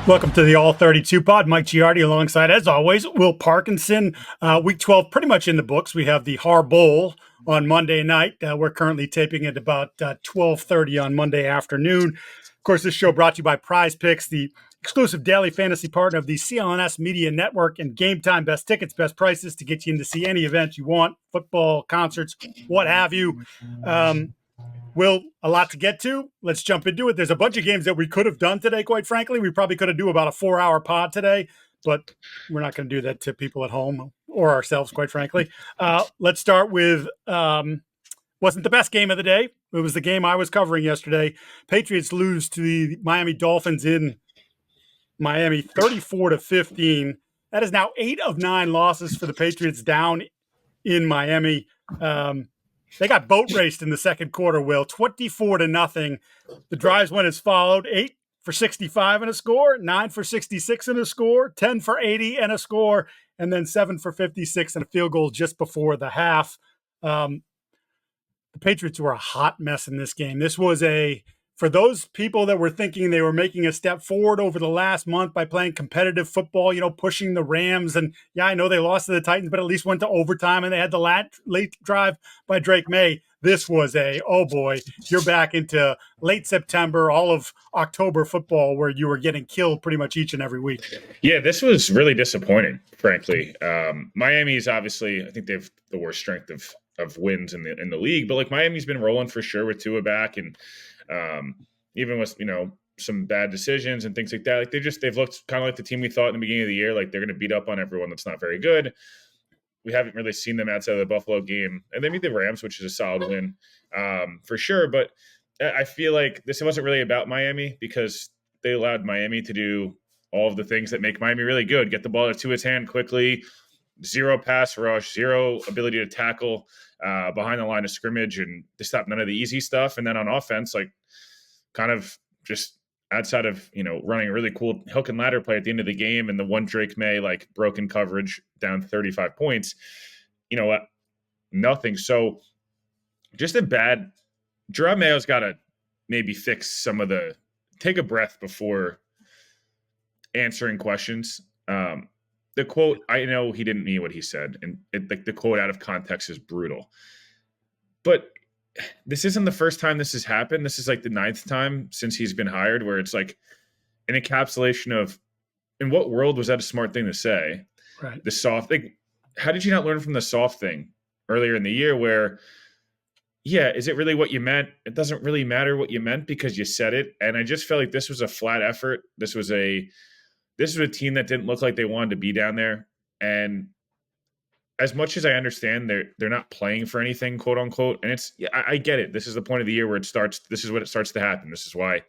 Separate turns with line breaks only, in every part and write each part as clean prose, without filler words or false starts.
Welcome to the All 32 Pod. Mike Giardi alongside, as always, Will Parkinson. Week 12 pretty much in the books. We have the Har Bowl on Monday night. We're currently taping at about 12:30 on Monday afternoon. Of course, this show brought to you by Prize Picks, the exclusive daily fantasy partner of the CLNS Media Network, and Game Time. Best tickets, best prices to get you in to see any event you want, football, concerts, what have you. Will, a lot to get to. Let's jump into it. There's a bunch of games that we could have done today, quite frankly. We probably could have do about a 4-hour pod today, but we're not going to do that to people at home or ourselves, quite frankly. Let's start with wasn't the best game of the day. It was the game I was covering yesterday. Patriots lose to the Miami Dolphins in Miami 34-15. That is now 8 of 9 losses for the Patriots down in Miami. They got boat raced in the second quarter, Will, 24-0. The drives went as followed: 8 for 65 and a score, 9 for 66 and a score, 10 for 80 and a score, and then 7 for 56 and a field goal just before the half. The Patriots were a hot mess in this game. This was for those people that were thinking they were making a step forward over the last month by playing competitive football, pushing the Rams. And yeah, I know they lost to the Titans, but at least went to overtime and they had the late drive by Drake May. This was oh boy, you're back into late September, all of October football where you were getting killed pretty much each and every week.
Yeah, this was really disappointing, frankly. Miami's obviously, I think they've the worst strength of wins in the league, but like Miami's been rolling for sure with Tua back, and even with some bad decisions and things like that, like they've looked kind of like the team we thought in the beginning of the year, like they're going to beat up on everyone that's not very good. We haven't really seen them outside of the Buffalo game, and they beat the Rams, which is a solid win for sure. But I feel like this wasn't really about Miami because they allowed Miami to do all of the things that make Miami really good: get the ball to its hand quickly, zero pass rush, zero ability to tackle behind the line of scrimmage, and they stopped none of the easy stuff. And then on offense, like kind of just outside of, running a really cool hook and ladder play at the end of the game and the one Drake May, like broken coverage down 35 points, nothing. So just a bad, Jerome Mayo's got to maybe fix take a breath before answering questions. The quote, I know he didn't mean what he said, and the quote out of context is brutal. But this isn't the first time this has happened. This is like the 9th time since he's been hired where it's like an encapsulation of, in what world was that a smart thing to say?
Right.
The soft thing. How did you not learn from the soft thing earlier in the year where, yeah, is it really what you meant? It doesn't really matter what you meant because you said it. And I just felt like this was a flat effort. This was a team that didn't look like they wanted to be down there. And as much as I understand they're not playing for anything, quote unquote, and I get it. This is the point of the year where this is what it starts to happen. This is why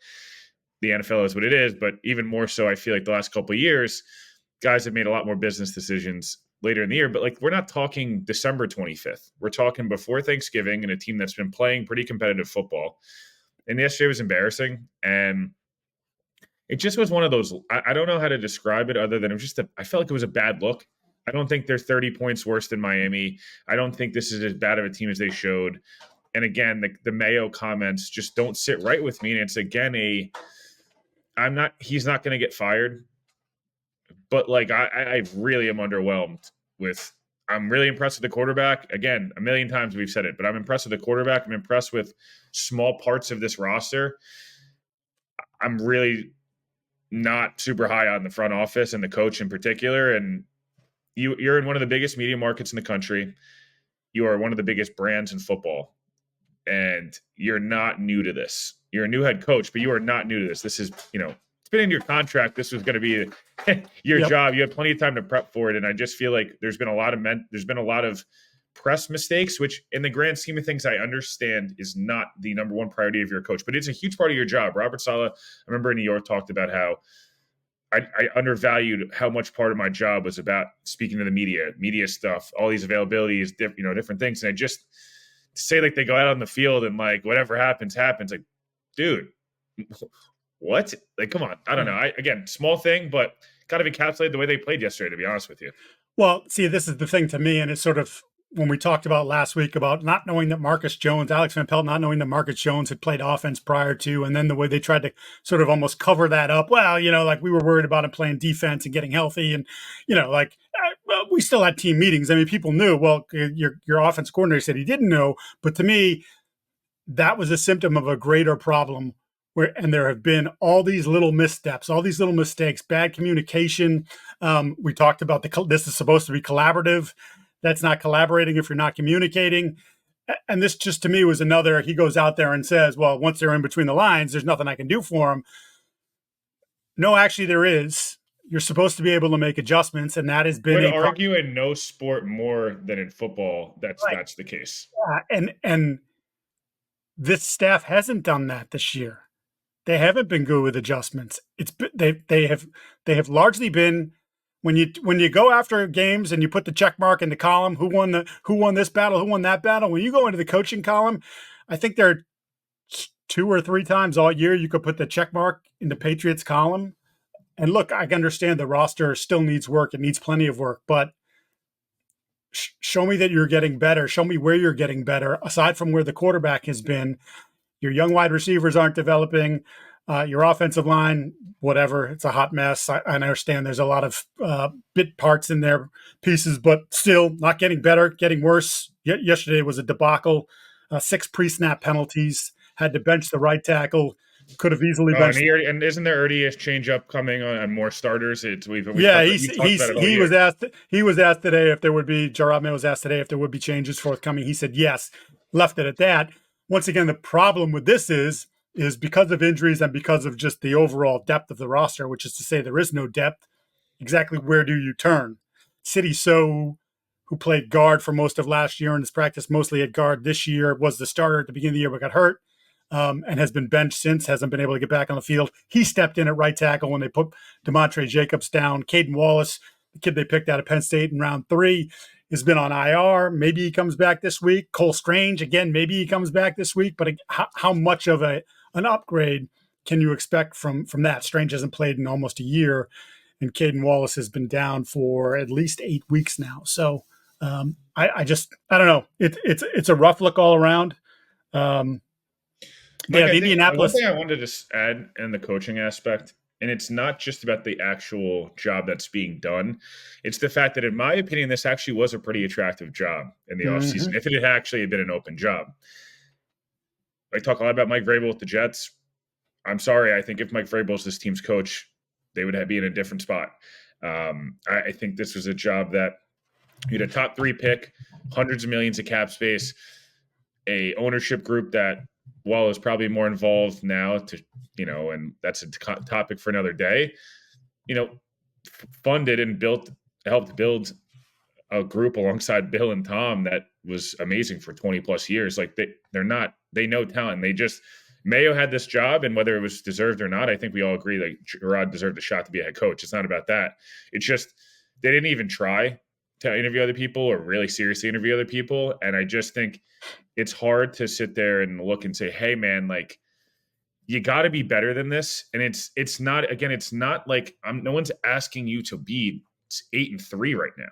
the NFL is what it is. But even more so, I feel like the last couple of years, guys have made a lot more business decisions later in the year. But like, we're not talking December 25th. We're talking before Thanksgiving, and a team that's been playing pretty competitive football. And yesterday was embarrassing. And it just was one of those, I don't know how to describe it other than I felt like it was a bad look. I don't think they're 30 points worse than Miami. I don't think this is as bad of a team as they showed. And again, the Mayo comments just don't sit right with me. And it's again he's not going to get fired. But like, I really am underwhelmed I'm really impressed with the quarterback. Again, a million times we've said it, but I'm impressed with the quarterback. I'm impressed with small parts of this roster. I'm really not super high on the front office and the coach in particular. And you're in one of the biggest media markets in the country. You are one of the biggest brands in football. And you're not new to this. You're a new head coach, but you are not new to this. This is, it's been in your contract. This was going to be your job. You had plenty of time to prep for it. And I just feel like there's been a lot of press mistakes, which in the grand scheme of things, I understand is not the number one priority of your coach, but it's a huge part of your job. Robert Saleh, I remember in New York, talked about how I undervalued how much part of my job was about speaking to the media stuff, all these availabilities, different things. And I just say like they go out on the field and like whatever happens. Like, dude, what? Like, come on. I don't know. Again, small thing, but kind of encapsulated the way they played yesterday, to be honest with you.
Well, see, this is the thing to me, and it's sort of when we talked about last week about not knowing that Alex Van Pelt not knowing that Marcus Jones had played offense prior to, and then the way they tried to sort of almost cover that up. Well, like we were worried about him playing defense and getting healthy, and well, we still had team meetings. I mean, people knew. Well, your offense coordinator said he didn't know, but to me, that was a symptom of a greater problem. And there have been all these little missteps, all these little mistakes, bad communication. We talked about this is supposed to be collaborative. That's not collaborating if you're not communicating. And this just to me was another, he goes out there and says, well, once they're in between the lines, there's nothing I can do for them. No, actually there is. You're supposed to be able to make adjustments, and that has been
I would argue in no sport more than in football that's the case.
Yeah, and this staff hasn't done that this year. They haven't been good with adjustments. They have largely been when you go after games and you put the check mark in the column, who won this battle, who won that battle. When you go into the coaching column, I think there are 2 or 3 times all year you could put the check mark in the Patriots column. And look, I understand the roster still needs work. It needs plenty of work, but show me that you're getting better. Show me where you're getting better. Aside from where the quarterback has been, your young wide receivers aren't developing. Your offensive line, whatever, it's a hot mess. I understand there's a lot of bit parts in there, pieces, but still not getting better, getting worse. Yesterday was a debacle. 6 pre-snap penalties. Had to bench the right tackle. Could have easily benched.
And isn't there already a change up coming on more starters? He
was asked today if there would be. Giardi was asked today if there would be changes forthcoming. He said yes. Left it at that. Once again, the problem with this is because of injuries and because of just the overall depth of the roster, which is to say there is no depth. Exactly where do you turn? City So, who played guard for most of last year and has practiced mostly at guard this year, was the starter at the beginning of the year but got hurt and has been benched since, hasn't been able to get back on the field. He stepped in at right tackle when they put Demontre Jacobs down. Caden Wallace, the kid they picked out of Penn State in round 3, has been on IR. Maybe he comes back this week. Cole Strange, again, maybe he comes back this week. But how much of an upgrade can you expect from that? Strange hasn't played in almost a year, and Caden Wallace has been down for at least 8 weeks now. So I don't know. It's a rough look all around.
Indianapolis. One thing I wanted to add in the coaching aspect, and it's not just about the actual job that's being done. It's the fact that, in my opinion, this actually was a pretty attractive job in the offseason, if it had actually been an open job. I talk a lot about Mike Vrabel with the Jets. I'm sorry. I think if Mike Vrabel was this team's coach, they would be in a different spot. I think this was a job that you had a top 3 pick, hundreds of millions of cap space, a ownership group that, while is probably more involved now and that's a topic for another day, funded and helped build a group alongside Bill and Tom that was amazing for 20 plus years. Like they know talent. Mayo had this job, and whether it was deserved or not, I think we all agree that Gerard deserved a shot to be a head coach. It's not about that. It's just, they didn't even try to interview other people or really seriously interview other people. And I just think it's hard to sit there and look and say, hey man, like, you got to be better than this. And it's not like no one's asking you to be 8-3 right now.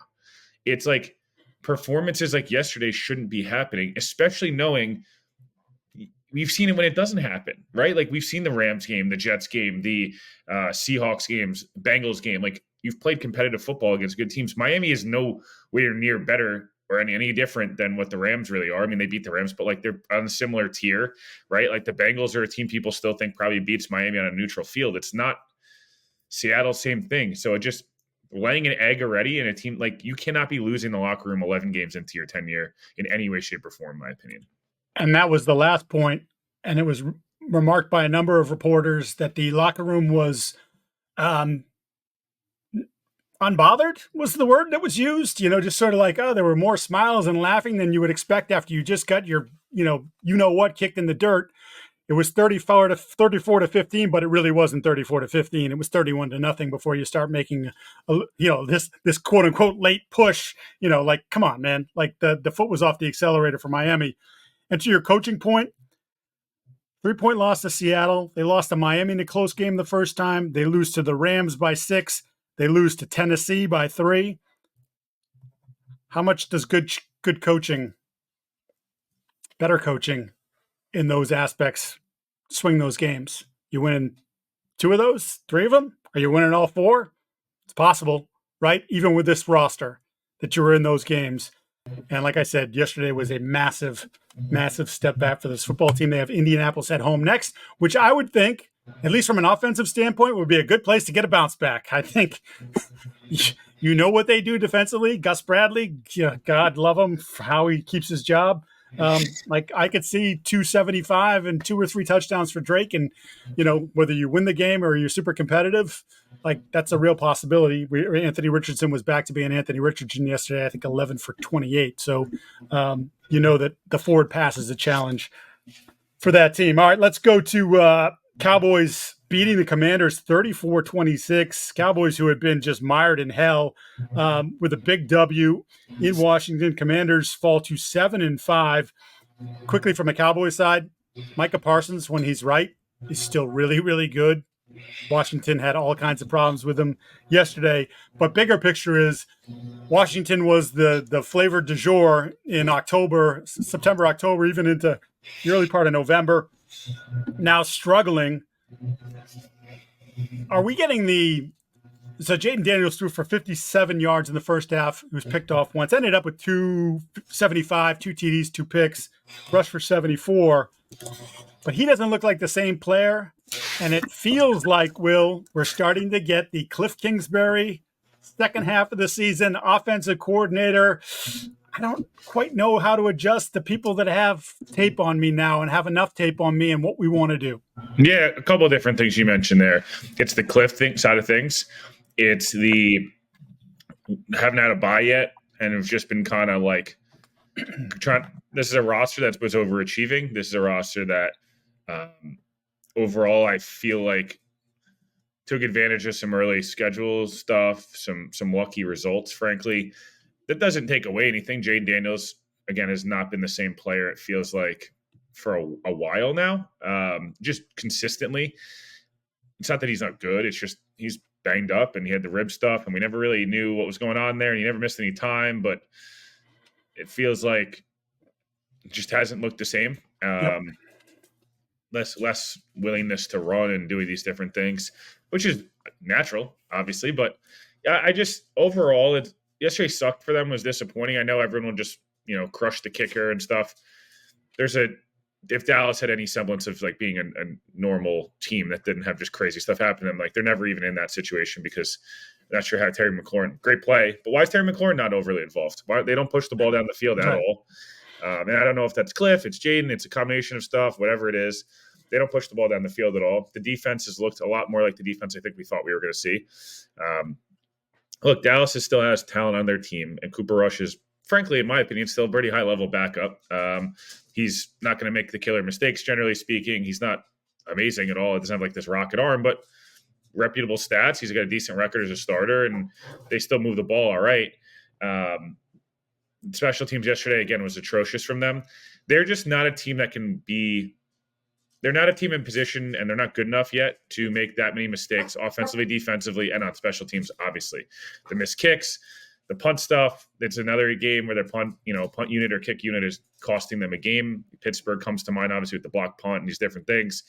It's like performances like yesterday shouldn't be happening, especially knowing we've seen it when it doesn't happen, right? Like we've seen the Rams game, the Jets game, the Seahawks games, Bengals game. Like, you've played competitive football against good teams. Miami is nowhere near better or any different than what the Rams really are. I mean, they beat the Rams, but like they're on a similar tier, right? Like the Bengals are a team people still think probably beats Miami on a neutral field. It's not. Seattle, same thing. So it just laying an egg already in a team, like, you cannot be losing the locker room 11 games into your tenure in any way, shape, or form, in my opinion.
And that was the last point. And it was remarked by a number of reporters that the locker room was unbothered was the word that was used, just sort of like, there were more smiles and laughing than you would expect after you just got your, what kicked in the dirt. It was 34 to 15, but it really wasn't 34 to 15. It was 31-0 before you start making, this quote unquote late push, like, come on, man. Like the foot was off the accelerator for Miami. And to your coaching point, 3-point loss to Seattle. They lost to Miami in a close game the first time. They lose to the Rams by 6. They lose to Tennessee by 3. How much does good good coaching, better coaching in those aspects swing those games. You win 2 of those, 3 of them? Are you winning all 4? It's possible, right? Even with this roster that you were in those games. And like I said, yesterday was a massive, massive step back for this football team. They have Indianapolis at home next, which I would think, at least from an offensive standpoint, would be a good place to get a bounce back. I think you know what they do defensively. Gus Bradley, God love him for how he keeps his job. Like I could see 275 and 2 or 3 touchdowns for Drake. And, whether you win the game or you're super competitive, like that's a real possibility. Anthony Richardson was back to being Anthony Richardson yesterday, I think 11 for 28. So, that the forward pass is a challenge for that team. All right, let's go to Cowboys beating the Commanders 34-26. Cowboys who had been just mired in hell with a big W in Washington. Commanders fall to 7-5. Quickly from a Cowboys side, Micah Parsons, when he's right, is still really, really good. Washington had all kinds of problems with him yesterday. But bigger picture is Washington was the flavor du jour in September, October, even into the early part of November. Now struggling. Are we getting so Jaden Daniels threw for 57 yards in the first half. He was picked off once. Ended up with 275, 2 TDs, 2 picks, rushed for 74. But he doesn't look like the same player. And it feels like, Will, we're starting to get the Cliff Kingsbury second half of the season offensive coordinator. I don't quite know how to adjust the people that have tape on me now and have enough tape on me and what we want to do.
Yeah, a couple of different things you mentioned there. It's the Cliff side of things. It's the haven't had a bye yet, and have just been kind of like trying. This is a roster that was overachieving. This is a roster that overall I feel like took advantage of some early schedule stuff, some lucky results, frankly. That doesn't take away anything. Jaden Daniels, again, has not been the same player, it feels like, for a while now, just consistently. It's not that he's not good. It's just he's banged up and he had the rib stuff, and we never really knew what was going on there, and he never missed any time, but it feels like it just hasn't looked the same.
Yep.
Less willingness to run and doing these different things, which is natural, obviously. But I just overall, yesterday sucked for them, was disappointing. I know everyone will just crush the kicker and stuff. If Dallas had any semblance of like being a normal team that didn't have just crazy stuff happen to them, like they're never even in that situation because I'm not sure how Terry McLaurin, great play, but why is Terry McLaurin not overly involved? Why they don't push the ball down the field at all? And I don't know if that's Cliff, it's Jaden, it's a combination of stuff, whatever it is. They don't push the ball down the field at all. The defense has looked a lot more like the defense I think we thought we were going to see. Look, Dallas still has talent on their team, and Cooper Rush is, frankly, in my opinion, still a pretty high-level backup. He's not going to make the killer mistakes, generally speaking. He's not amazing at all. It doesn't have like this rocket arm, but reputable stats. He's got a decent record as a starter, and they still move the ball all right. Special teams yesterday, again, was atrocious from them. They're just not a team that can be – they're not a team in position, and they're not good enough yet to make that many mistakes offensively, defensively, and on special teams, obviously. The missed kicks – the punt stuff, it's another game where their punt unit or kick unit is costing them a game. Pittsburgh comes to mind, obviously, with the block punt and these different things.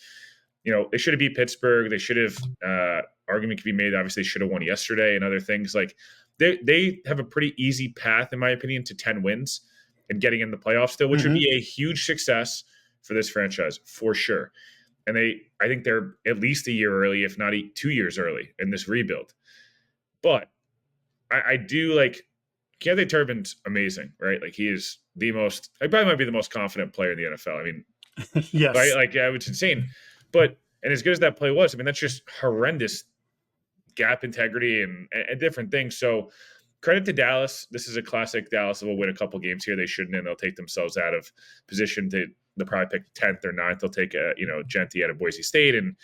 They should have beat Pittsburgh. They should have, argument could be made, obviously, should have won yesterday and other things. Like they have a pretty easy path, in my opinion, to 10 wins and getting in the playoffs still, which would be a huge success for this franchise, for sure. And I think they're at least a year early, if not 2 years early in this rebuild. But I do like Keontae Turpin's amazing, right? Like he probably might be the most confident player in the NFL. I mean,
yes,
right? Like it's insane. But and as good as that play was, I mean, that's just horrendous gap integrity and different things. So credit to Dallas. This is a classic Dallas. Will win a couple games here. They shouldn't, and they'll take themselves out of position to. They'll probably pick 10th or 9th. They'll take Genty out of Boise State, and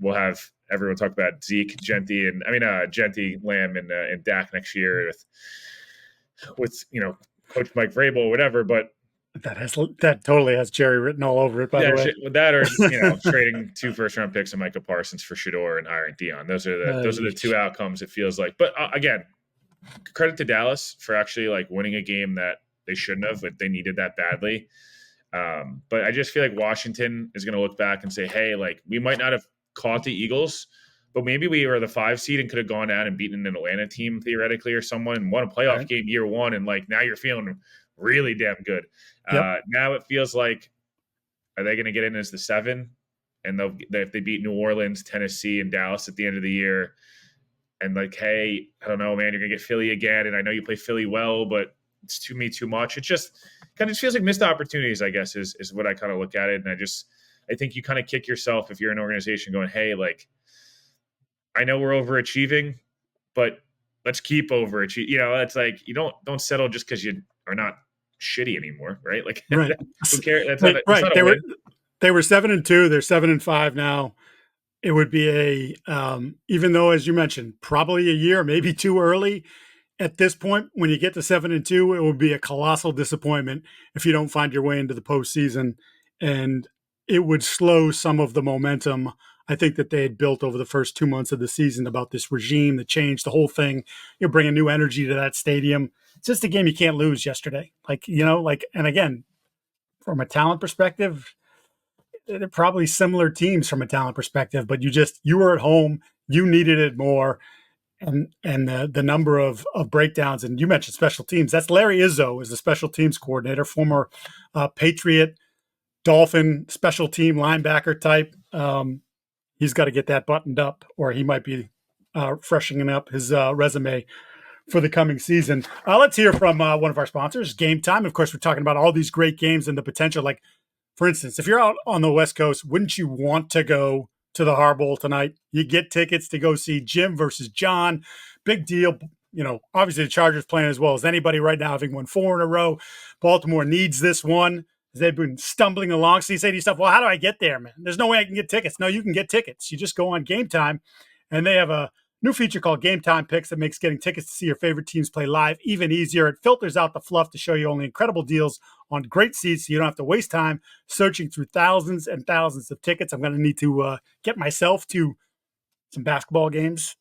we'll have everyone talk about Zeke, Genty, Lamb, and Dak next year with Coach Mike Vrabel or whatever. But
that totally has Jerry written all over it. By the way,
with that or trading 2 first-round picks of Micah Parsons for Shador and hiring Dion. Those are the 2 outcomes. It feels like, but again, credit to Dallas for actually like winning a game that they shouldn't have, but they needed that badly. But I just feel like Washington is going to look back and say, hey, like we might not have caught the Eagles, but maybe we were the 5 seed and could have gone out and beaten an Atlanta team theoretically or someone and won a playoff game year one. And like now you're feeling really damn good.
Yep.
Now it feels like, are they going to get in as the 7? And if they beat New Orleans, Tennessee, and Dallas at the end of the year, and like, hey, I don't know, man, you're going to get Philly again. And I know you play Philly well, but it's too much. It just kind of feels like missed opportunities, I guess, is what I kind of look at it. And I think you kind of kick yourself if you're an organization going, hey, like, I know we're overachieving, but let's keep overachieving. You know, it's like you don't settle just because you are not shitty anymore, right? Like,
right.
Who cares? That's
right.
Not, right. Not
They were 7-2. They're 7-5 now. It would be even though, as you mentioned, probably a year, maybe too early at this point. When you get to 7-2, it would be a colossal disappointment if you don't find your way into the postseason, and it would slow some of the momentum I think that they had built over the first 2 months of the season about this regime, the change, the whole thing. You're bringing new energy to that stadium. It's just a game you can't lose yesterday. And again, from a talent perspective, they're probably similar teams from a talent perspective, but you were at home, you needed it more, and the number of breakdowns. And you mentioned special teams. That's Larry Izzo is the special teams coordinator, former Patriot, Dolphin special team linebacker type. He's got to get that buttoned up, or he might be freshening up his resume for the coming season. Let's hear from one of our sponsors, Game Time. Of course, we're talking about all these great games and the potential. Like, for instance, if you're out on the West Coast, wouldn't you want to go to the Har Bowl tonight? You get tickets to go see Jim versus John. Big deal. You know, obviously the Chargers playing as well as anybody right now, having won 4 in a row. Baltimore needs this one. They've been stumbling along. So you say to yourself, well, how do I get there, man? There's no way I can get tickets. No, you can get tickets. You just go on Game Time, and they have a new feature called Game Time Picks that makes getting tickets to see your favorite teams play live even easier. It filters out the fluff to show you only incredible deals on great seats, so you don't have to waste time searching through thousands and thousands of tickets. I'm going to need to get myself to some basketball games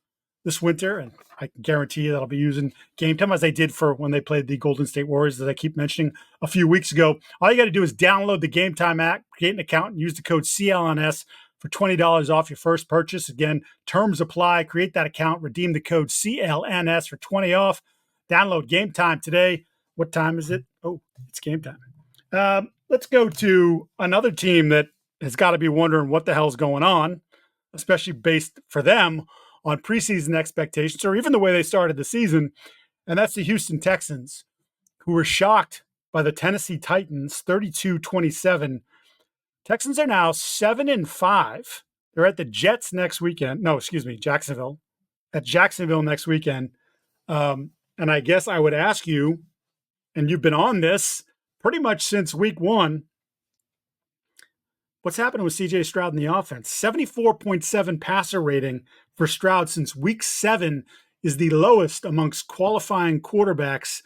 this winter, and I can guarantee you that I'll be using Game Time as I did for when they played the Golden State Warriors that I keep mentioning a few weeks ago. All you got to do is download the Game Time app, create an account, and use the code CLNS for $20 off your first purchase. Again, terms apply. Create that account, redeem the code CLNS for $20 off. Download Game Time today. What time is it? Oh, it's Game Time. Let's go to another team that has got to be wondering what the hell's going on, especially based for them on preseason expectations or even the way they started the season, and that's the Houston Texans, who were shocked by the Tennessee Titans, 32-27. Texans are now 7-5. They're at the Jets next weekend. No, excuse me, Jacksonville. At Jacksonville next weekend. And I guess I would ask you, and you've been on this pretty much since week 1, what's happened with C.J. Stroud in the offense? 74.7 passer rating for Stroud since week 7 is the lowest amongst qualifying quarterbacks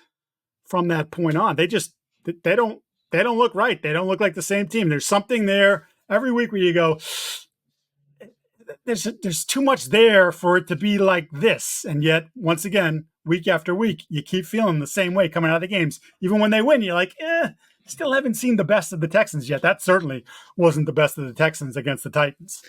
from that point on. They don't look right. They don't look like the same team. There's something there every week where you go, there's too much there for it to be like this. And yet, once again, week after week, you keep feeling the same way coming out of the games. Even when they win, you're like, still haven't seen the best of the Texans yet. That certainly wasn't the best of the Texans against the Titans.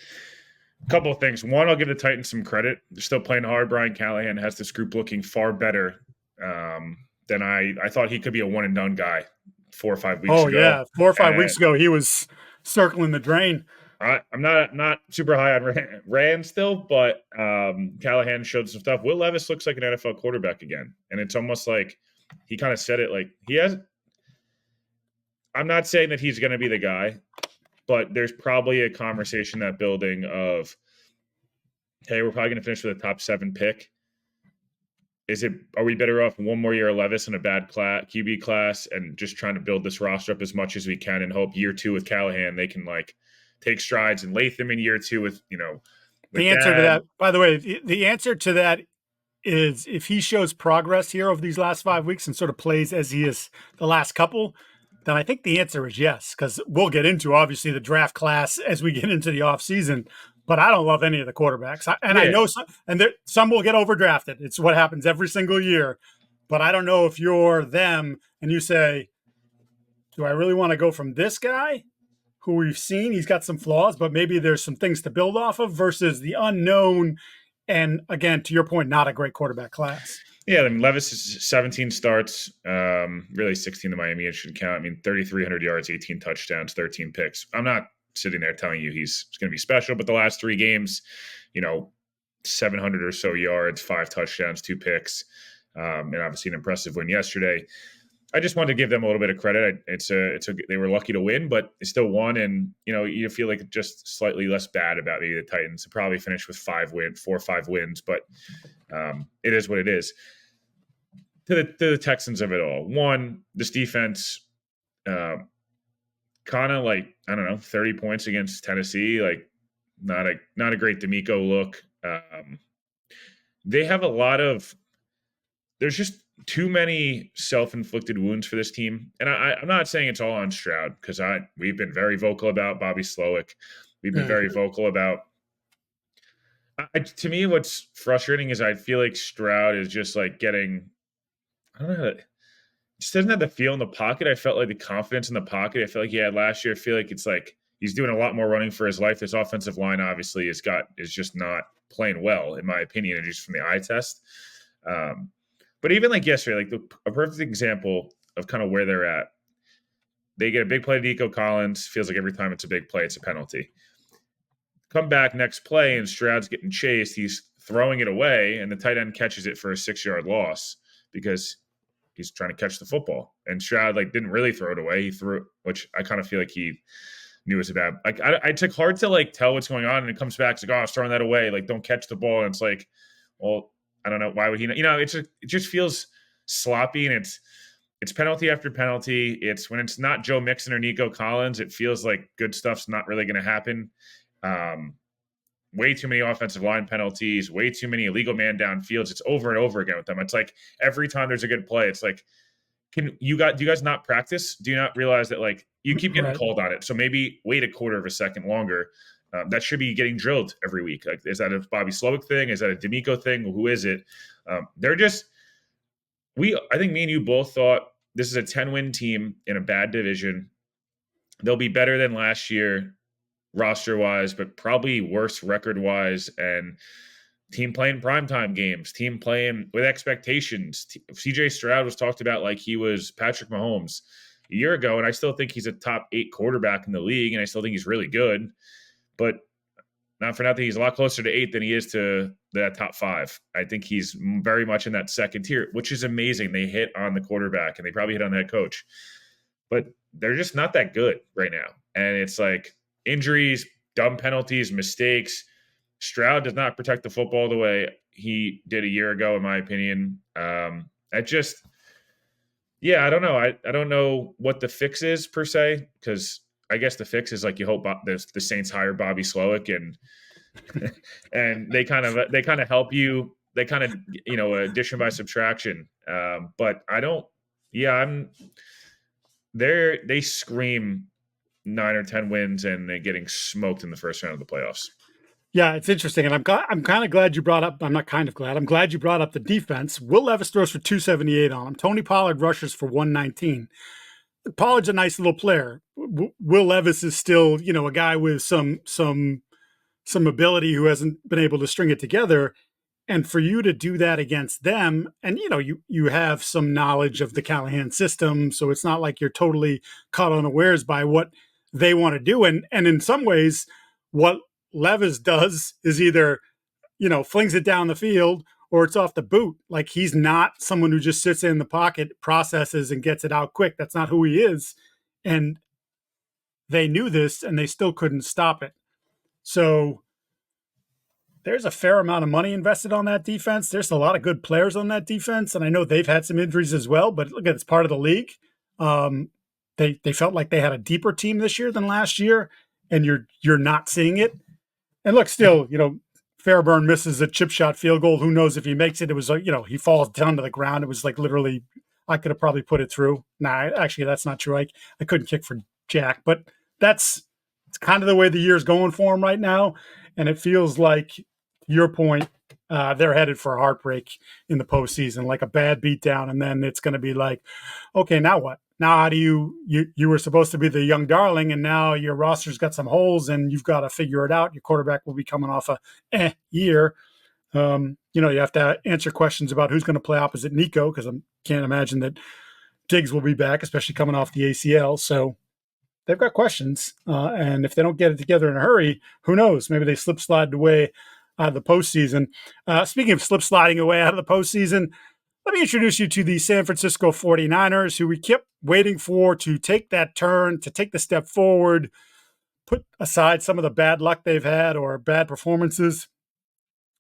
A couple of things. One, I'll give the Titans some credit. They're still playing hard. Brian Callahan has this group looking far better than I thought he could be a one-and-done guy 4 or 5 weeks ago. Oh,
yeah. 4 or 5 weeks ago, he was circling the drain.
I'm not super high on Rand still, but Callahan showed some stuff. Will Levis looks like an NFL quarterback again. And it's almost like he kind of said it like he has – I'm not saying that he's going to be the guy, but there's probably a conversation that building of, hey, we're probably going to finish with a top 7 pick. Are we better off one more year of Levis in a bad QB class and just trying to build this roster up as much as we can and hope year 2 with Callahan they can like take strides, and Latham in year 2 with
the answer to that, by the way, the answer to that is if he shows progress here over these last 5 weeks and sort of plays as he is the last couple, then I think the answer is yes, because we'll get into, obviously, the draft class as we get into the offseason. But I don't love any of the quarterbacks. I know some will get overdrafted. It's what happens every single year. but I don't know if you're them and you say, do I really want to go from this guy who we've seen? He's got some flaws, but maybe there's some things to build off of versus the unknown. And again, to your point, not a great quarterback class.
Yeah, I mean, Levis is 17 starts, really 16 to Miami. It should count. I mean, 3,300 yards, 18 touchdowns, 13 picks. I'm not sitting there telling you he's going to be special, but the last 3 games, 700 or so yards, 5 touchdowns, 2 picks, and obviously an impressive win yesterday. I just wanted to give them a little bit of credit. They were lucky to win, but they still won, and you feel like just slightly less bad about maybe the Titans. They probably finished with 4 or 5 wins, but it is what it is. To the Texans of it all, one, this defense, kind of like, I don't know, 30 points against Tennessee, like not a great D'Amico look. They have a lot of. There's just too many self-inflicted wounds for this team. And I'm not saying it's all on Stroud, because we've been very vocal about Bobby Slowick. We've been very vocal about to me, what's frustrating is I feel like Stroud is just like getting, I don't know, just doesn't have the feel in the pocket. I felt like the confidence in the pocket I felt like he had last year. I feel like it's like he's doing a lot more running for his life. This offensive line obviously is just not playing well, in my opinion, and just from the eye test. But even like yesterday, like a perfect example of kind of where they're at. They get a big play to Nico Collins. Feels like every time it's a big play, it's a penalty. Come back next play, and Stroud's getting chased. He's throwing it away, and the tight end catches it for a 6-yard loss because he's trying to catch the football. And Stroud didn't really throw it away. He threw it, which I kind of feel like he knew was bad. I took hard to tell what's going on, and it comes back. It's like, oh, I was throwing that away. Don't catch the ball. And it's like, well, I don't know. Why would he not? It just feels sloppy, and it's penalty after penalty. It's when it's not Joe Mixon or Nico Collins, it feels like good stuff's not really going to happen. Way too many offensive line penalties, way too many illegal man down fields. It's over and over again with them. It's like every time there's a good play, it's like, do you guys not practice? Do you not realize that you keep getting called on it? So maybe wait a quarter of a second longer. That should be getting drilled every week. Is that a Bobby Slowick thing? Is that a D'Amico thing? Who is it? They're just I think me and you both thought this is a 10-win team in a bad division. They'll be better than last year roster-wise, but probably worse record-wise, and team playing primetime games, team playing with expectations. CJ Stroud was talked about like he was Patrick Mahomes a year ago, and I still think he's a top 8 quarterback in the league, and I still think he's really good. But not for nothing, he's a lot closer to 8 than he is to that top 5. I think he's very much in that second tier, which is amazing. They hit on the quarterback, and they probably hit on the head coach. But they're just not that good right now. And it's like injuries, dumb penalties, mistakes. Stroud does not protect the football the way he did a year ago, in my opinion. I don't know. I don't know what the fix is per se, because I guess the fix is you hope the Saints hire Bobby Slowick and and they kind of help you. They kind of addition by subtraction. But I don't. Yeah, they scream 9 or 10 wins, and they're getting smoked in the first round of the playoffs.
Yeah, it's interesting, and I'm kind of glad you brought up. I'm not kind of glad. I'm glad you brought up the defense. Will Levis throws for 278 on him. Tony Pollard rushes for 119. Pollard's a nice little player. Will Levis is still, a guy with some ability who hasn't been able to string it together. And for you to do that against them, and you have some knowledge of the Callahan system, so it's not like you're totally caught unawares by what they want to do. And in some ways, what Levis does is either, flings it down the field or it's off the boot. Like, he's not someone who just sits in the pocket, processes, and gets it out quick. That's not who he is. And they knew this, and they still couldn't stop it. So there's a fair amount of money invested on that defense. There's a lot of good players on that defense, and I know they've had some injuries as well, but look, it's part of the league. They felt like they had a deeper team this year than last year, and you're not seeing it. And look, still, Fairburn misses a chip shot field goal. Who knows if he makes it? It was he falls down to the ground. It was literally, I could have probably put it through. Nah, actually, that's not true. I couldn't kick for jack, but it's kind of the way the year's going for him right now. And it feels like, your point, they're headed for a heartbreak in the postseason, like a bad beatdown, and then it's going to be like, okay, now what? Now how do you were supposed to be the young darling, and now your roster's got some holes, and you've got to figure it out. Your quarterback will be coming off a year. You have to answer questions about who's going to play opposite Nico, because I can't imagine that Diggs will be back, especially coming off the ACL. So they've got questions, and if they don't get it together in a hurry, who knows? Maybe they slip slide away out of the postseason. Speaking of slip sliding away out of the postseason, let me introduce you to the San Francisco 49ers, who we kept waiting for to take that turn, to take the step forward, put aside some of the bad luck they've had or bad performances.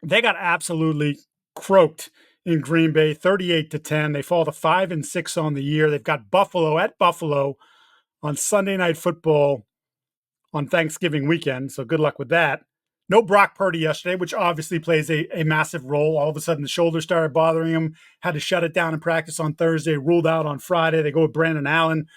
They got absolutely croaked in Green Bay, 38-10. They fall to 5-6 on the year. They've got Buffalo at Buffalo on Sunday Night Football on Thanksgiving weekend, so good luck with that. No Brock Purdy yesterday, which obviously plays a massive role. All of a sudden, the shoulder started bothering him, had to shut it down in practice on Thursday, ruled out on Friday. They go with Brandon Allen,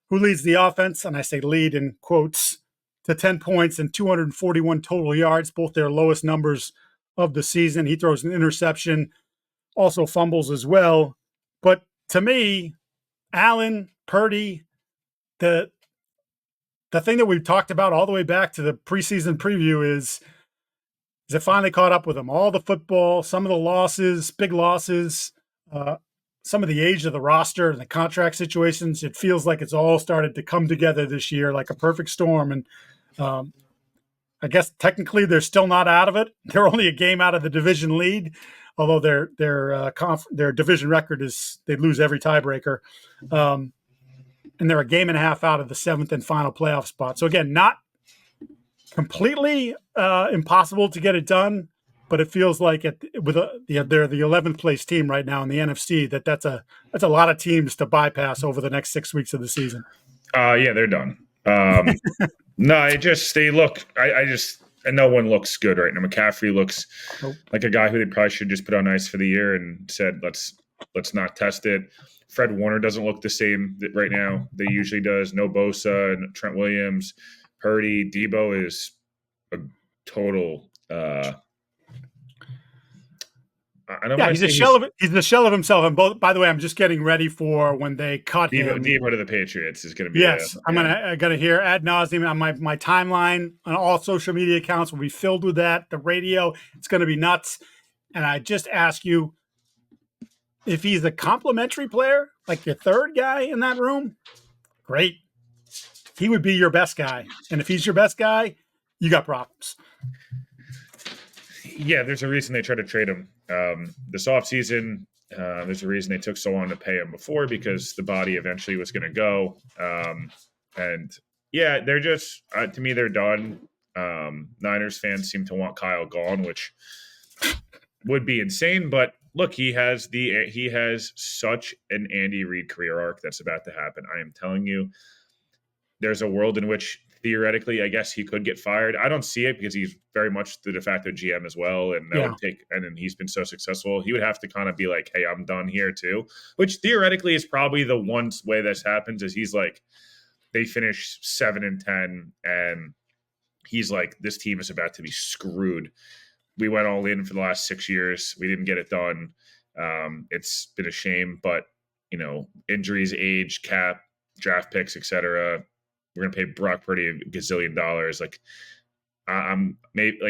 who leads the offense, and I say lead in quotes, to 10 points and 241 total yards, both their lowest numbers of the season. He throws an interception, also fumbles as well. But to me, Allen, Purdy, the thing that we've talked about all the way back to the preseason preview is it finally caught up with them. All the football, some of the losses, big losses, some of the age of the roster and the contract situations. It feels like it's all started to come together this year like a perfect storm. And I guess technically they're still not out of it. They're only a game out of the division lead, although their division record is they lose every tiebreaker. And they're a game and a half out of the 7th and final playoff spot. So again, not completely impossible to get it done, but it feels like they're the 11th place team right now in the NFC. That's a lot of teams to bypass over the next 6 weeks of the season.
Yeah, they're done. No, they look. And no one looks good right now. McCaffrey looks like a guy who they probably should just put on ice for the year and said, let's not test it. Fred Warner doesn't look the same right now that he usually does. No Bosa and Trent Williams. Purdy. Debo is a total I don't
he's the shell of himself. And by the way, I'm just getting ready for when they cut him.
Debo to the Patriots is going to be.
Yes, I'm gonna hear ad nauseum on my timeline on all social media accounts will be filled with that. The radio, it's going to be nuts. And I just ask you, if he's a complimentary player, like your third guy in that room, great. He would be your best guy. And if he's your best guy, you got problems.
Yeah, there's a reason they tried to trade him this offseason. There's a reason they took so long to pay him before, because the body eventually was going to go. And yeah, they're just, to me, they're done. Niners fans seem to want Kyle gone, which would be insane. But look, he has such an Andy Reid career arc that's about to happen. I am telling you, there's a world in which theoretically, I guess he could get fired. I don't see it because he's very much the de facto GM as well. And that would take, and then he's been so successful. He would have to kind of be like, hey, I'm done here too, which theoretically is probably the one way this happens is he's like, they finish 7-10 and he's like, this team is about to be screwed. We went all in for the last 6 years. We didn't get it done. It's been a shame, but injuries, age, cap, draft picks, etc. We're gonna pay Brock Purdy $1 gazillion. Like,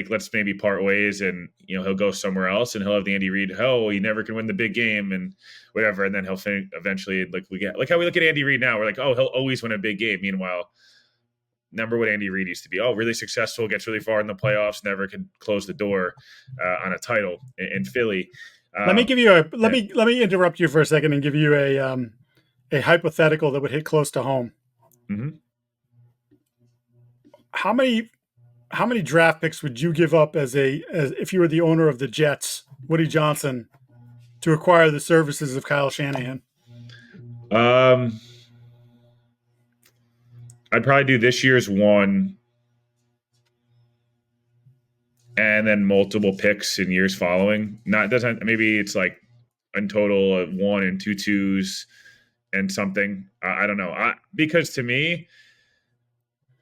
let's maybe part ways, and he'll go somewhere else, and he'll have the Andy Reid. Oh, he never can win the big game, and whatever. And then he'll eventually, like how we look at Andy Reid now. We're like, oh, he'll always win a big game. Meanwhile, remember what Andy Reid used to be? Oh, really successful, gets really far in the playoffs, never can close the door on a title in Philly.
Let me interrupt you for a second and give you a hypothetical that would hit close to home.
Mm-hmm.
How many draft picks would you give up as if you were the owner of the Jets, Woody Johnson, to acquire the services of Kyle Shanahan?
I'd probably do this year's one, and then multiple picks in years following. Maybe it's like in total of 1 and 2 twos and something. I don't know. Because to me,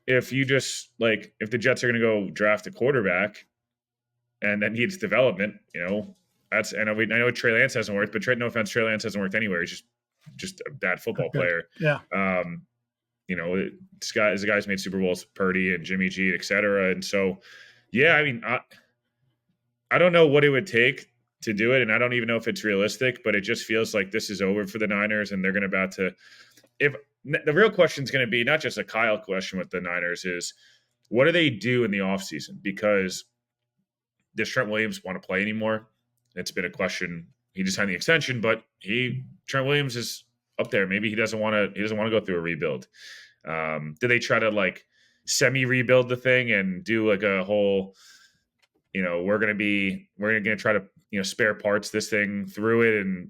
if the Jets are going to go draft a quarterback and that needs development. That's, and I know Trey Lance hasn't worked, but no offense, Trey Lance hasn't worked anywhere. He's just a bad football player.
Yeah.
This guy's made Super Bowls, Purdy and Jimmy G, et cetera. And so, yeah, I mean, I don't know what it would take to do it, and I don't even know if it's realistic, but it just feels like this is over for the Niners, and they're about to – if the real question is going to be not just a Kyle question with the Niners is what do they do in the offseason? Because does Trent Williams want to play anymore? It's been a question. He just signed the extension, but Trent Williams is up there. Maybe he doesn't want to go through a rebuild. Do they try to like semi-rebuild the thing and do like a whole – we're going to try to, spare parts this thing through it. And,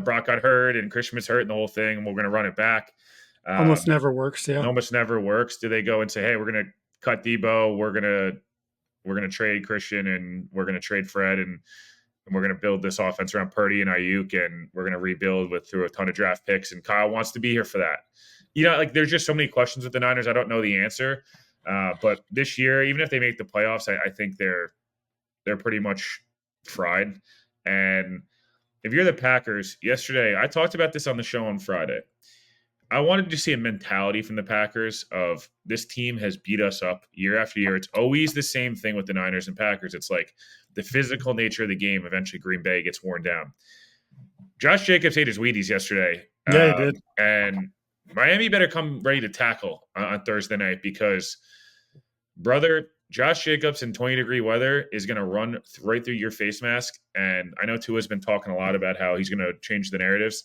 Brock got hurt and Christian was hurt and the whole thing, and we're going to run it back.
Almost never works. Yeah.
Almost never works. Do they go and say, hey, we're going to cut Debo. We're going to trade Christian and we're going to trade Fred and we're going to build this offense around Purdy and Ayuk and we're going to rebuild through a ton of draft picks. And Kyle wants to be here for that. There's just so many questions with the Niners. I don't know the answer. But this year, even if they make the playoffs, I think they're pretty much fried. And if you're the Packers, yesterday, I talked about this on the show on Friday. I wanted to see a mentality from the Packers of this team has beat us up year after year. It's always the same thing with the Niners and Packers. It's like the physical nature of the game. Eventually, Green Bay gets worn down. Josh Jacobs ate his Wheaties yesterday.
Yeah, he did.
And Miami better come ready to tackle on Thursday night because, brother, Josh Jacobs in 20-degree weather is going to run right through your face mask. And I know Tua's been talking a lot about how he's going to change the narratives.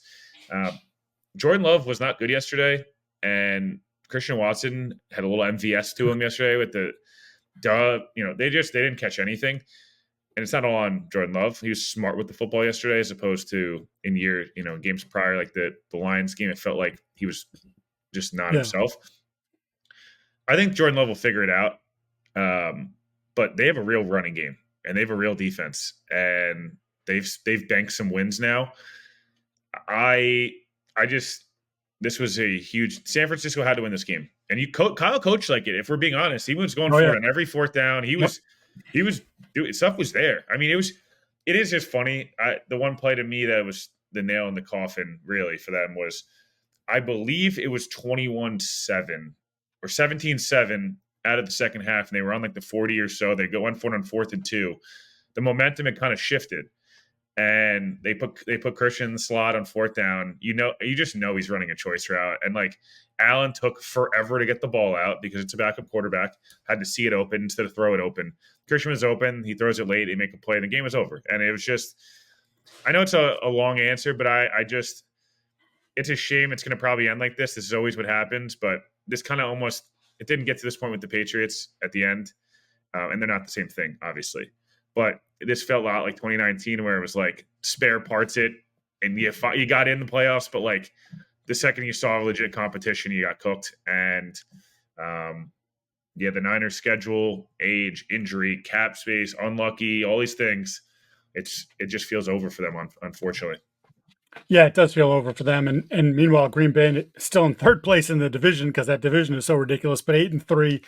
Jordan Love was not good yesterday, and Christian Watson had a little MVS to him yesterday with they didn't catch anything. And it's not all on Jordan Love. He was smart with the football yesterday as opposed to in games prior, like the Lions game. It felt like he was just not himself. I think Jordan Love will figure it out. But they have a real running game and they have a real defense and they've banked some wins now. This was a huge. San Francisco had to win this game, and Kyle coached like it. If we're being honest, he was going for it on every fourth down. He was doing stuff was there. I mean, it is just funny. The one play to me that was the nail in the coffin really for them was, I believe it was 21-7 or 17-7 out of the second half, and they were on like the 40 or so. They go on 4th and 2. The momentum had kind of shifted. And they put Christian in the slot on 4th down. You just know he's running a choice route. And like Allen took forever to get the ball out because it's a backup quarterback. Had to see it open instead of throw it open. Christian was open. He throws it late. They make a play. And the game was over. And it was just, I know it's a long answer, but it's a shame it's going to probably end like this. This is always what happens. But this kind of it didn't get to this point with the Patriots at the end. And they're not the same thing, obviously. But this felt a lot like 2019 where it was like spare parts it and you got in the playoffs, but like the second you saw legit competition, you got cooked. And the Niners schedule, age, injury, cap space, unlucky, all these things. It just feels over for them, unfortunately.
Yeah, it does feel over for them. And meanwhile, Green Bay is still in 3rd place in the division because that division is so ridiculous, but 8-3.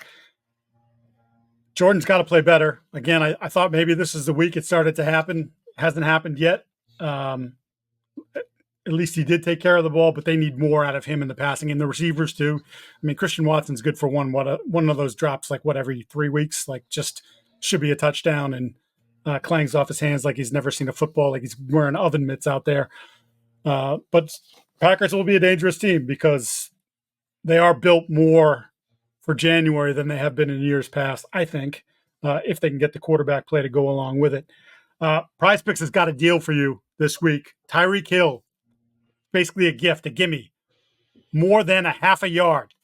Jordan's got to play better. Again, I thought maybe this is the week it started to happen. It hasn't happened yet. At least he did take care of the ball, but they need more out of him in the passing and the receivers too. I mean, Christian Watson's good for one of those drops, like every 3 weeks, like just should be a touchdown and clangs off his hands like he's never seen a football, like he's wearing oven mitts out there. But Packers will be a dangerous team because they are built more for January than they have been in years past, I think, if they can get the quarterback play to go along with it. Prize Picks has got a deal for you this week. Tyreek Hill, basically a gift, a gimme. More than a half a yard.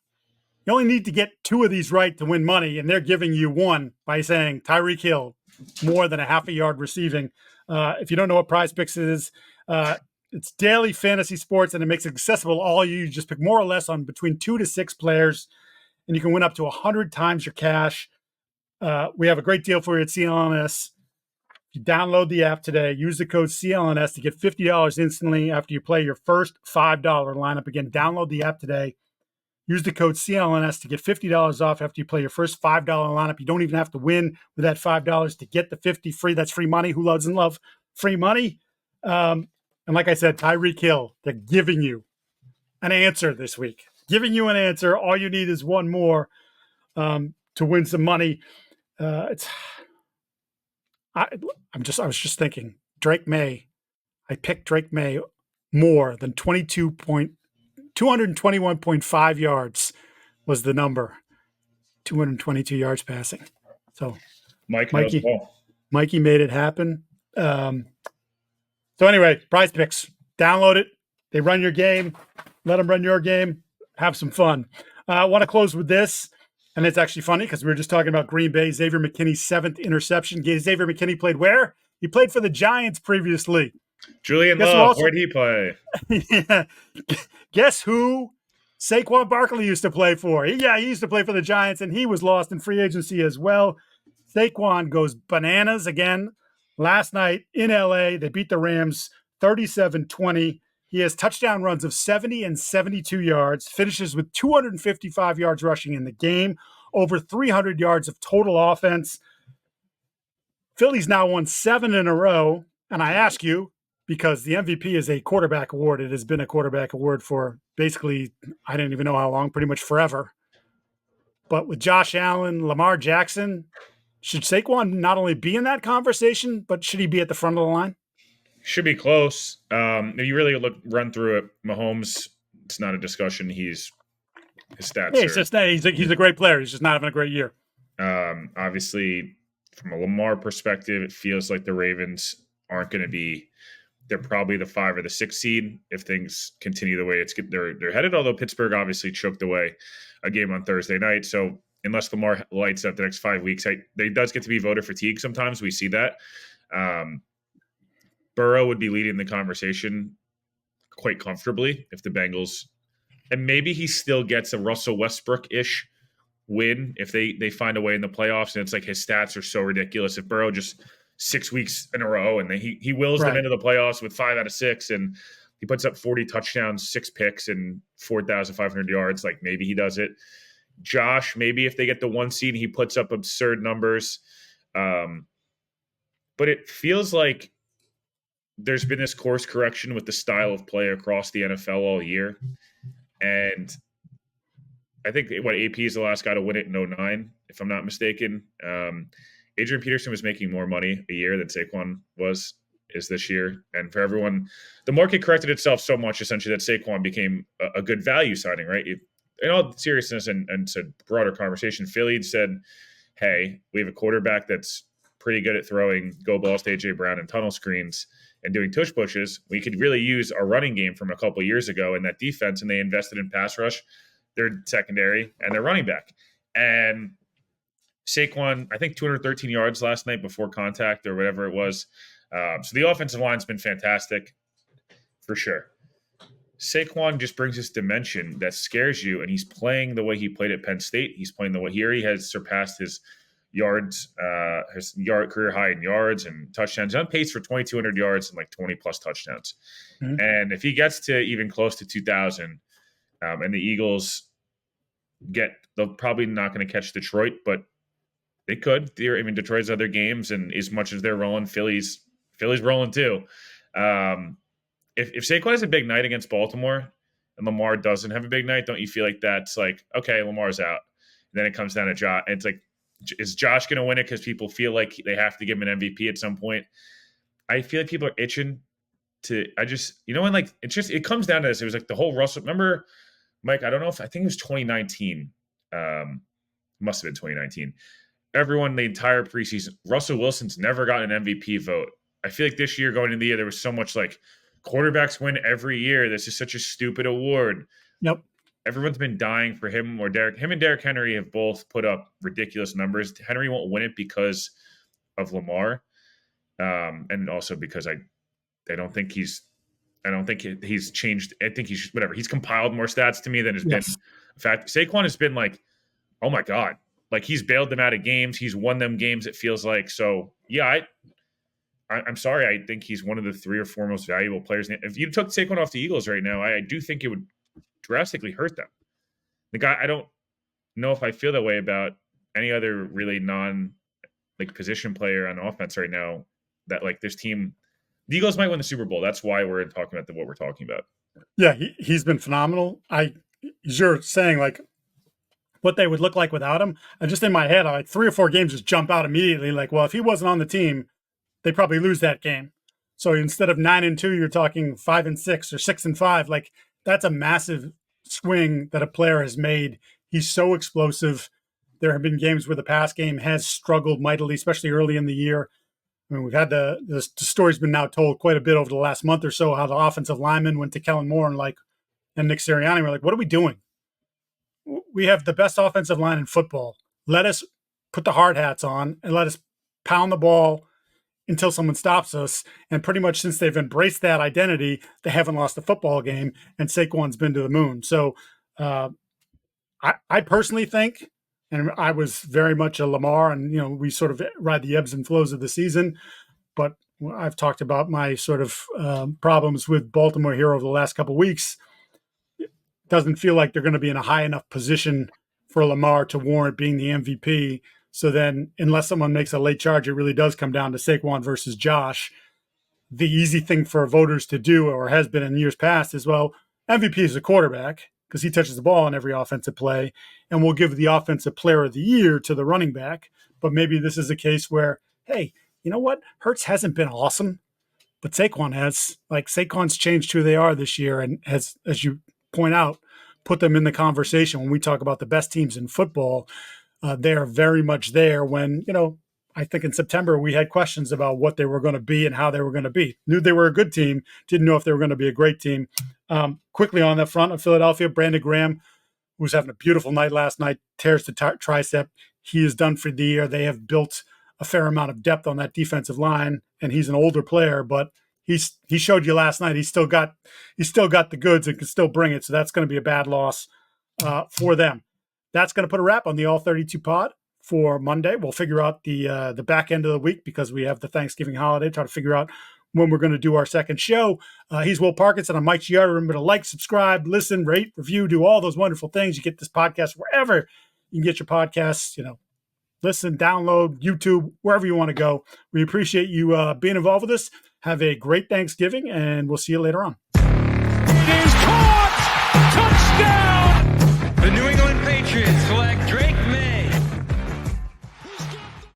You only need to get 2 of these right to win money, and they're giving you 1 by saying Tyreek Hill, more than a half a yard receiving. If you don't know what Prize Picks is, it's daily fantasy sports, and it makes it accessible to all you. You just pick more or less on between 2 to 6 players, and you can win up to 100 times your cash. We have a great deal for you at CLNS. If you download the app today, use the code CLNS to get $50 instantly after you play your first $5 lineup. Again, download the app today. Use the code CLNS to get $50 off after you play your first $5 lineup. You don't even have to win with that $5 to get the 50 free. That's free money. Who doesn't love free money? And like I said, Tyreek Hill, they're giving you an answer this week. Giving you an answer. All you need is one more to win some money. I was just thinking, Drake May. I picked Drake May more than 221.5 yards was the number. 222 yards passing. So
Mike knows ball.
Mikey made it happen. So anyway, Prize Picks. Download it. They run your game. Let them run your game. Have some fun. I want to close with this. And it's actually funny because we were just talking about Green Bay. Xavier McKinney's 7th interception. Xavier McKinney played where? He played for the Giants previously.
Julian Love, where'd he play?
Yeah. Guess who Saquon Barkley used to play for? He used to play for the Giants, and he was lost in free agency as well. Saquon goes bananas again. Last night in LA, they beat the Rams 37-20. He has touchdown runs of 70 and 72 yards, finishes with 255 yards rushing in the game, over 300 yards of total offense. Philly's now won 7 in a row, and I ask you, because the MVP is a quarterback award. It has been a quarterback award for basically, I don't even know how long, pretty much forever. But with Josh Allen, Lamar Jackson, should Saquon not only be in that conversation, but should he be at the front of the line?
Should be close. If you really run through it, Mahomes, it's not a discussion. His stats.
Yeah, he's a great player. He's just not having a great year.
Obviously, from a Lamar perspective, it feels like the Ravens aren't going to be. They're probably the 5 or the 6 seed if things continue the way they're headed. Although Pittsburgh obviously choked away a game on Thursday night, so unless Lamar lights up the next 5 weeks, they does get to be voter fatigue. Sometimes we see that. Burrow would be leading the conversation quite comfortably if the Bengals, and maybe he still gets a Russell Westbrook-ish win if they find a way in the playoffs, and it's like his stats are so ridiculous. If Burrow just 6 weeks in a row and then he wills them into the playoffs with 5 out of 6 and he puts up 40 touchdowns, 6 picks, and 4,500 yards, like maybe he does it. Josh, maybe if they get the 1 seed, he puts up absurd numbers. But it feels like there's been this course correction with the style of play across the NFL all year. And I think AP is the last guy to win it in 2009, if I'm not mistaken. Adrian Peterson was making more money a year than Saquon is this year. And for everyone, the market corrected itself so much essentially that Saquon became a good value signing, right? In all seriousness and it's a broader conversation, Philly said, hey, we have a quarterback that's pretty good at throwing go balls to A.J. Brown and tunnel screens and doing tush pushes. We could really use our running game from a couple of years ago in that defense, and they invested in pass rush, their secondary, and their running back. And Saquon, I think 213 yards last night before contact or whatever it was. So the offensive line's been fantastic for sure. Saquon just brings this dimension that scares you, and he's playing the way he played at Penn State. He's playing the way he already has surpassed his yards, career high in yards and touchdowns. He's on pace for 2,200 yards and like 20 plus touchdowns. Mm-hmm. And if he gets to even close to 2,000, and the Eagles they're probably not going to catch Detroit, but they could. I mean, Detroit's other games, and as much as they're rolling, Philly's rolling too. If Saquon has a big night against Baltimore and Lamar doesn't have a big night, don't you feel like that's like, okay, Lamar's out? And then it comes down to Josh. And it's like, is Josh going to win it because people feel like they have to give him an MVP at some point? I feel like people are itching to. And like it comes down to this. It was like the whole Russell. Remember, Mike? I don't know I think it was 2019. Must have been 2019. Everyone, the entire preseason, Russell Wilson's never gotten an MVP vote. I feel like this year going into the year, there was so much like quarterbacks win every year. This is such a stupid award.
Yep.
Everyone's been dying for him or Derek. Him and Derrick Henry have both put up ridiculous numbers. Henry won't win it because of Lamar, and also because I don't think he's changed. I think he's whatever. He's compiled more stats to me than has been. In fact, Saquon has been like, oh my God, like he's bailed them out of games. He's won them games. It feels like. So yeah, I'm sorry. I think he's one of the 3 or 4 most valuable players. If you took Saquon off the Eagles right now, I do think it would drastically hurt them. Like I don't know if I feel that way about any other really position player on offense right now. That like this team, the Eagles might win the Super Bowl. That's why we're talking about what we're talking about.
Yeah, he's been phenomenal. You're saying like what they would look like without him. And just in my head, like 3 or 4 games just jump out immediately. Like, well, if he wasn't on the team, they probably lose that game. So instead of 9-2, you're talking 5-6 or 6-5. Like that's a massive swing that a player has made. He's so explosive. There have been games where the pass game has struggled mightily, especially early in the year. I mean, we've had the story's been now told quite a bit over the last month or so how the offensive linemen went to Kellen Moore and Nick Sirianni were like, what are we doing? We have the best offensive line in football. Let us put the hard hats on and let us pound the ball until someone stops us. And pretty much since they've embraced that identity, they haven't lost a football game, and Saquon's been to the moon. So I personally think, and I was very much a Lamar, and we sort of ride the ebbs and flows of the season, but I've talked about my sort of problems with Baltimore here over the last couple of weeks. Doesn't feel like they're going to be in a high enough position for Lamar to warrant being the MVP. So then, unless someone makes a late charge, it really does come down to Saquon versus Josh. The easy thing for voters to do, or has been in years past, is, well, MVP is a quarterback because he touches the ball on every offensive play, and we'll give the offensive player of the year to the running back. But maybe this is a case where, hey, you know what? Hurts hasn't been awesome, but Saquon has. Like, Saquon's changed who they are this year and has, as you point out, put them in the conversation when we talk about the best teams in football. They are very much there when, I think in September we had questions about what they were going to be and how they were going to be. Knew they were a good team, didn't know if they were going to be a great team. Quickly on the front of Philadelphia, Brandon Graham, who was having a beautiful night last night, tears the tricep. He is done for the year. They have built a fair amount of depth on that defensive line, and he's an older player, but he showed you last night he's still got the goods and can still bring it. So that's going to be a bad loss for them. That's going to put a wrap on the All 32 pod for Monday. We'll figure out the back end of the week because we have the Thanksgiving holiday. Try to figure out when we're going to do our second show. He's Will Parkinson. I'm Mike Giardi. Remember to like, subscribe, listen, rate, review, do all those wonderful things. You get this podcast wherever you can get your podcasts. Listen, download, YouTube, wherever you want to go. We appreciate you being involved with us. Have a great Thanksgiving, and we'll see you later on.
It is caught! Touchdown! The New England Patriots select Drake May.